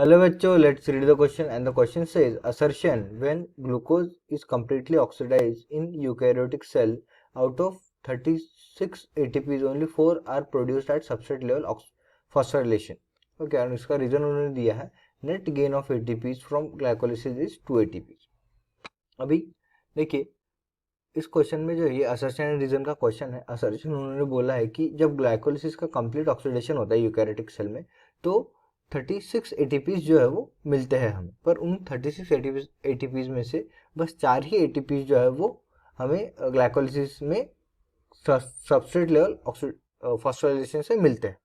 Hello बच्चों, let's read the question and the question says assertion when glucose is completely oxidized in eukaryotic cell out of 36 ATPs only 4 are produced at substrate level phosphorylation. Okay, और इसका reason उन्होंने दिया है net gain of ATPs from glycolysis is 2 ATPs. अभी देखिए इस question में जो ये असर्शन एंड रीजन का क्वेश्चन है, असर्शन उन्होंने बोला है कि जब ग्लाइकोलिसिस का कंप्लीट ऑक्सीडेशन होता है यूकैरियोटिक सेल में तो 36 एटीपीज जो है वो मिलते हैं हमें, पर उन 36 एटीपीज में से बस 4 ही एटीपीज जो है वो हमें ग्लाइकोलिसिस में सबस्ट्रेट लेवल फॉस्फोराइलेशन से मिलते हैं।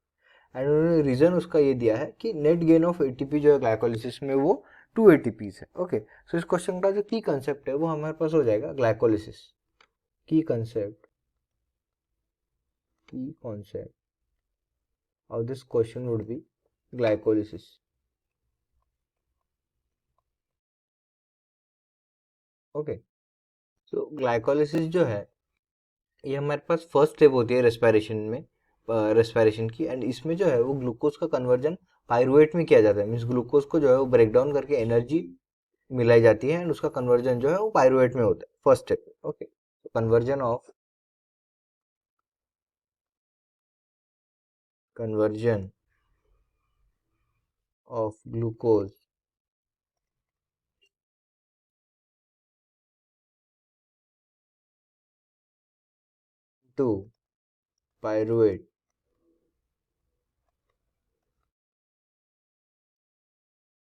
एंड उन्होंने रीजन उसका ये दिया है कि नेट गेन ऑफ एटीपी जो है ग्लाइकोलिसिस में वो 2 एटीपीज है। ओके, सो इस क्वेश्चन का जो की कंसेप्ट है वो हमारे पास हो जाएगा glycolysis. key concept of this question would be glycolysis. Okay, तो ग्लाइकोलिसिस जो है ये हमारे पास फर्स्ट स्टेप होती है रेस्पिरेशन की, एंड इसमें जो है वो ग्लूकोज का कन्वर्जन पायरुवेट में किया जाता है। मीन्स ग्लूकोज को जो है वो ब्रेक डाउन करके एनर्जी मिलाई जाती है एंड उसका कन्वर्जन जो है वो पायरुवेट में होता है first step. Okay, conversion of glucose to pyruvate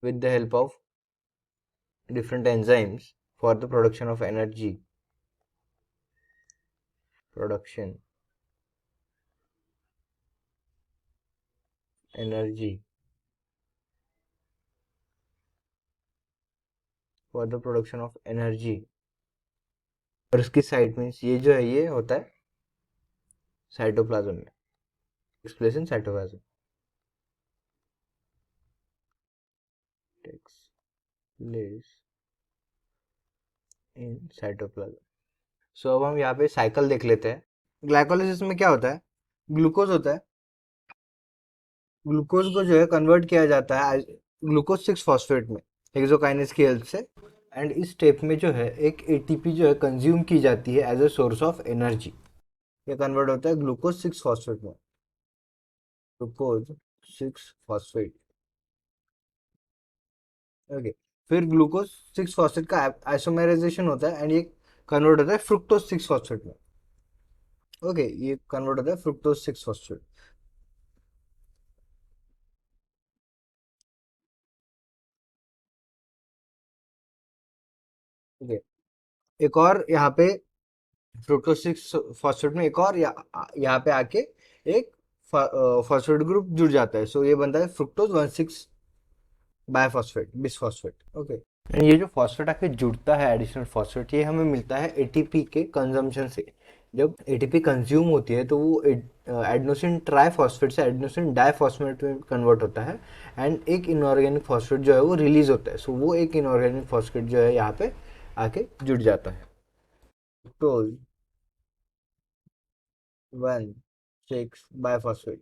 with the help of different enzymes for the production of energy for the production of energy। और इसकी साइट मीन्स ये जो है ये होता है साइटोप्लाज्म में, takes place in cytoplasm, takes place in cytoplasm। सो अब हम यहाँ पे साइकिल देख लेते हैं। ग्लाइकोलिसिस में क्या होता है, ग्लूकोज होता है, ग्लूकोज को जो है कन्वर्ट किया जाता है ग्लूकोज 6 फॉस्फेट में हेक्सोकाइनेज की हेल्प से, एंड इस स्टेप में जो है एक एटीपी जो है कंज्यूम की जाती है as a source of energy. ये कन्वर्ट होता है ग्लूकोज 6 फॉस्फेट में, ग्लूकोज 6 फॉस्फेट। ओके, फिर ग्लूकोज 6 फॉस्फेट का आइसोमेराइजेशन होता है एंड ये कन्वर्ट होता है फ्रुक्टोज 6 फॉस्फेट में। ओके, ये कन्वर्ट होता है फ्रुक्टोज 6 फॉस्फेट। ओके, एक और यहाँ पे फ्रुक्टोज 6 फॉस्फेट में एक और यहाँ पे आके एक फॉस्फेट ग्रुप जुड़ जाता है, सो ये बनता है फ्रुक्टोज 1,6 बायफॉस्फेट बिसफॉस्फेट। ओके, एंड ये जो फॉस्फेट आके जुड़ता है एडिशनल फॉस्फेट, ये हमें मिलता है एटीपी के कंजम्पशन से। जब एटीपी कंज्यूम होती है तो वो एडेनोसिन ट्राइफॉस्फेट से एडेनोसिन डाइफॉस्फेट में कन्वर्ट होता है एंड एक इनऑर्गेनिक फॉस्फेट जो है वो रिलीज होता है। सो वो एक इनऑर्गेनिक फॉस्फेट जो है यहाँ पे आके जुड़ जाता है। फ्रुक्टोज 1,6 बायफॉस्फेट।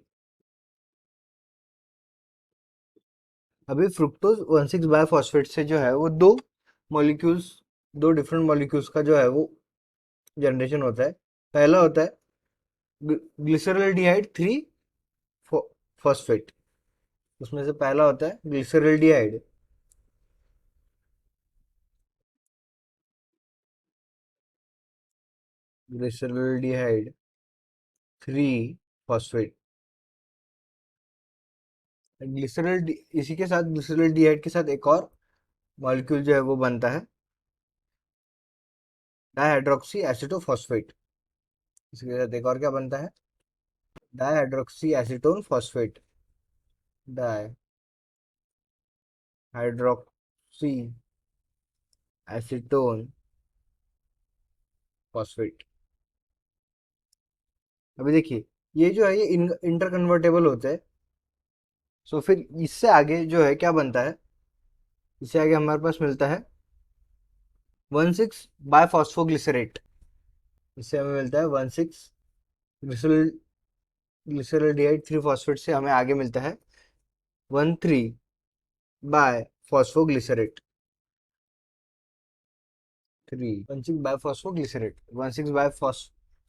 अभी फ्रुक्टोज 1,6 बायफॉस्फेट से जो है वो मॉलिक्यूल्स दो डिफरेंट मॉलिक्यूल्स का जो है वो जनरेशन होता है। पहला होता है ग्लिसरल्डिहाइड 3 फॉस्फेट। उसमें से पहला होता है ग्लिसरल्डिहाइड ग्लिसरल्डिहाइड 3 फॉस्फेट। ग्लिसरल इसी के साथ ग्लिसरल्डिहाइड के साथ एक और मॉलिक्यूल जो है वो बनता है डाइहाइड्रोक्सी एसिटोफॉस्फेट। इसके साथ एक और क्या बनता है, dihydroxy acetone phosphate, dihydroxy acetone phosphate. अभी देखिए ये जो है ये इंटर कन्वर्टेबल होता है। सो फिर इससे आगे जो है क्या बनता है, इससे आगे हमारे पास मिलता है 1,6 बायफॉस्फोग्लिसरेट। इससे हमें मिलता है 1,6 ग्लिसरल ग्लिसरल्डिहाइड 3 फॉस्फेट से हमें आगे मिलता है 1,3 bis phosphoglycerate. 16 bis phosphoglycerate, 16 bis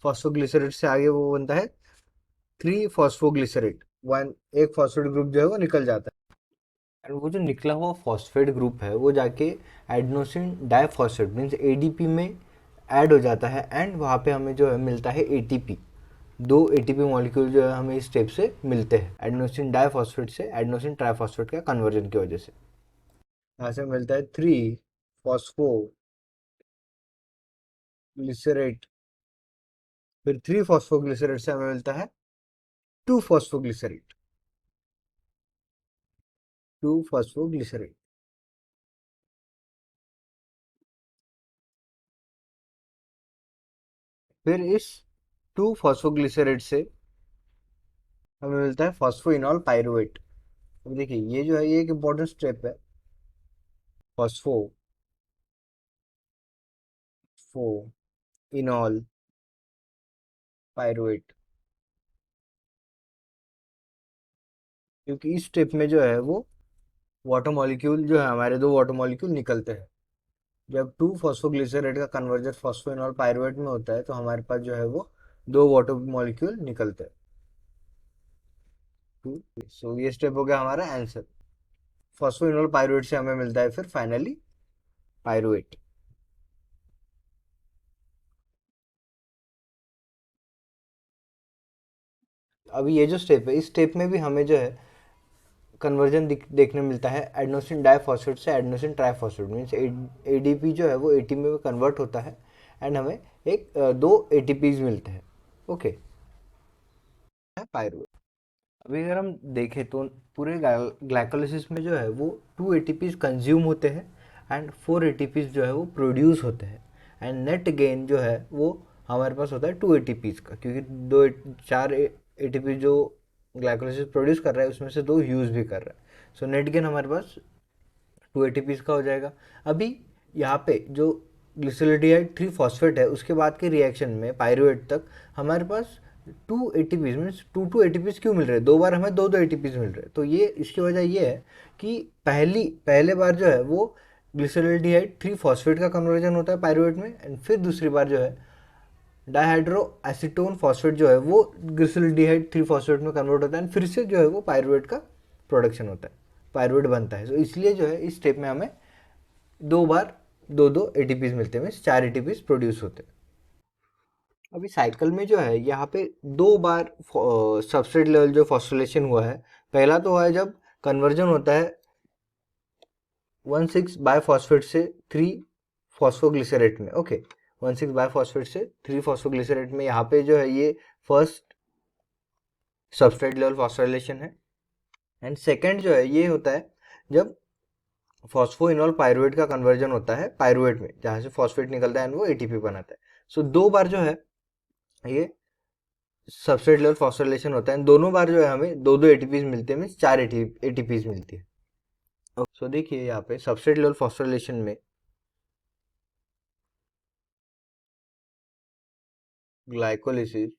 phosphoglycerate से आगे वो बनता है 3 फॉस्फोग्लिसरेट। वन एक फॉस्फेट ग्रुप जो है वो निकल जाता है, और वो जो निकला हुआ फॉस्फेट ग्रुप है वो जाके एडेनोसिन डाइफॉस्फेट मीन्स एडीपी में ऐड हो जाता है, एंड वहाँ पे हमें जो है मिलता है एटीपी। दो एटीपी मॉलिक्यूल जो है हमें इस स्टेप से मिलते हैं, एडेनोसिन डाइफॉस्फेट से एडेनोसिन ट्राइफॉस्फेट का कन्वर्जन की वजह से। यहाँ से मिलता है 3 फॉस्फोग्लिसरेट, फिर 3 फॉस्फोग्लिसरेट से हमें मिलता है 2 फॉस्फोग्लिसरेट। 2 फॉस्फोग्लिसरेट, फिर इस 2 फॉस्फोग्लिसरेट से हमें मिलता है फॉस्फोइनॉल पायरुवेट। अब देखिए ये जो है ये एक इंपॉर्टेंट स्टेप है, फॉस्फो फो इनॉल पायरुवेट, क्योंकि इस स्टेप में जो है वो वाटर मॉलिक्यूल जो है हमारे 2 वाटर मॉलिक्यूल निकलते हैं। जब 2 फॉस्फोग्लिसरेट का कन्वर्जन फॉस्फोइनॉल पायरुवेट में होता है तो हमारे पास जो है वो 2 वाटर मॉलिक्यूल निकलते हैं। सो ये स्टेप हो गया हमारा आंसर। फॉस्फोइनोल पायरुवेट से हमें मिलता है फिर फाइनली पायरुवेट। अभी ये जो स्टेप है इस स्टेप में भी हमें जो है कन्वर्जन देखने मिलता है एडेनोसिन डाइफॉस्फेट से एडेनोसिन ट्राइफॉस्फेट मीन्स एडीपी जो है वो एटीपी में कन्वर्ट होता है, एंड हमें दो एटीपीज मिलते हैं। Okay, pyruvate. अभी अगर हम देखें तो पूरे ग्लाइकोलिसिस में जो है वो 2 एटीपीज कंज्यूम होते हैं एंड 4 एटीपीज जो है वो प्रोड्यूस होते हैं, एंड नेट गेन जो है वो हमारे पास होता है 2 एटीपीज का, क्योंकि 4 एटीपी जो ग्लाइकोलिसिस प्रोड्यूस कर रहा है उसमें से 2 यूज़ भी कर रहा है। सो नेट गेन हमारे पास 2 एटीपीज का हो जाएगा। अभी यहाँ पे जो ग्लिसरोल्डिहाइड 3 फॉस्फेट है उसके बाद के रिएक्शन में पायरुवेट तक हमारे पास 2 एटीपीज मीन्स 2 एटीपीज क्यों मिल रहे हैं, 2 बार हमें 2 एटीपीज मिल रहे हैं। तो ये इसकी वजह ये है कि पहले बार जो है वो ग्लिसरोल्डिहाइड 3 फॉस्फेट का कन्वर्जन होता है पायरुवेट में, एंड फिर दूसरी बार जो है डाइहाइड्रो एसीटोन फॉस्फेट जो है वो ग्लिसरोल्डिहाइड 3 फॉस्फेट में कन्वर्ट होता है, एंड फिर से जो है वो पायरुवेट का प्रोडक्शन होता है, पायरुवेट बनता है। तो इसलिए जो है इस स्टेप में हमें 2 बार 2 एटीपीज मिलते हैं मीन्स 4 एटीपीज प्रोड्यूस होते हैं। अभी साइकिल में जो है यहाँ पे 2 बार सबस्ट्रेट लेवल जो फॉस्फोरिलेशन हुआ है, पहला तो हुआ है जब कन्वर्जन होता है 1,6-बायफॉस्फेट से 3 फॉस्फोग्लिसरेट में। ओके, 1,6-बायफॉस्फेट से 3 फॉस्फोग्लिसरेट में यहाँ पे जो है ये फर्स्ट सबस्ट्रेट लेवल फॉस्फोरिलेशन है, एंड सेकेंड जो है ये होता है जब फॉस्फोइनॉल पायरुवेट का कन्वर्जन होता है पायरुवेट में, जहाँ से फॉस्फेट निकलता है एंड वो एटीपी बनाता है। सो 2 बार जो है ये सबस्ट्रेट लेवल फॉस्फोरिलेशन होता है, दोनों बार जो है हमें 2 एटीपीज मिलते हैं मीन्स 4 एटीपीज मिलती है। सो देखिए यहाँ पे सबस्ट्रेट लेवल फॉस्फोरिलेशन में ग्लाइकोलिसिस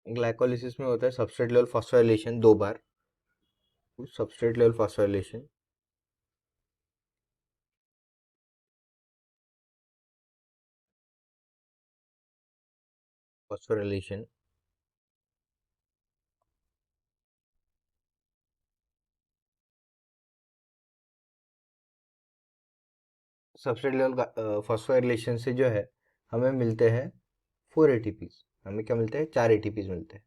ग्लाइकोलिसिस में होता है सबस्ट्रेट लेवल फॉस्फोरिलेशन 2 बार, substrate level phosphorylation substrate level phosphorylation से जो है हमें मिलते हैं 4 एटीपीज, हमें क्या मिलते हैं 4 एटीपीज मिलते हैं।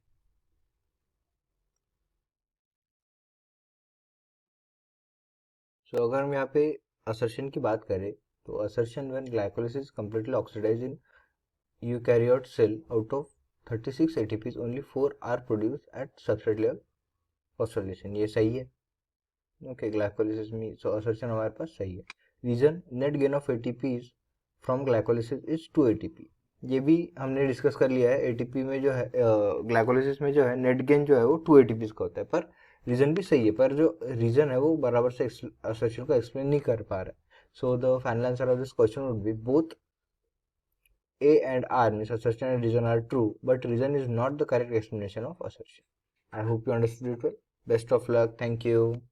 सो अगर हम यहाँ पे असर्शन की बात करें तो assertion when glycolysis completely oxidized in eukaryote cell, out of 36 ATPs only 4 are produced at substrate level phosphorylation। ये सही है। ओके, ग्लाइकोलिसिस में सो असर्शन हमारे पास सही है। Reason net gain of ATPs from glycolysis is 2 ATP. ये भी हमने डिस्कस कर लिया है, एटीपी में जो है ग्लाइकोलिसिस में जो है नेट गेन जो है वो 2 एटीपीज का होता है, पर रीजन भी सही है, पर जो रीजन है वो बराबर से असर्शन को एक्सप्लेन नहीं कर पा रहा है। So the final answer of this question would be both A and R means assertion and reason are true, but reason is not the correct explanation of assertion. I hope you understood it well. Best of luck. Thank you.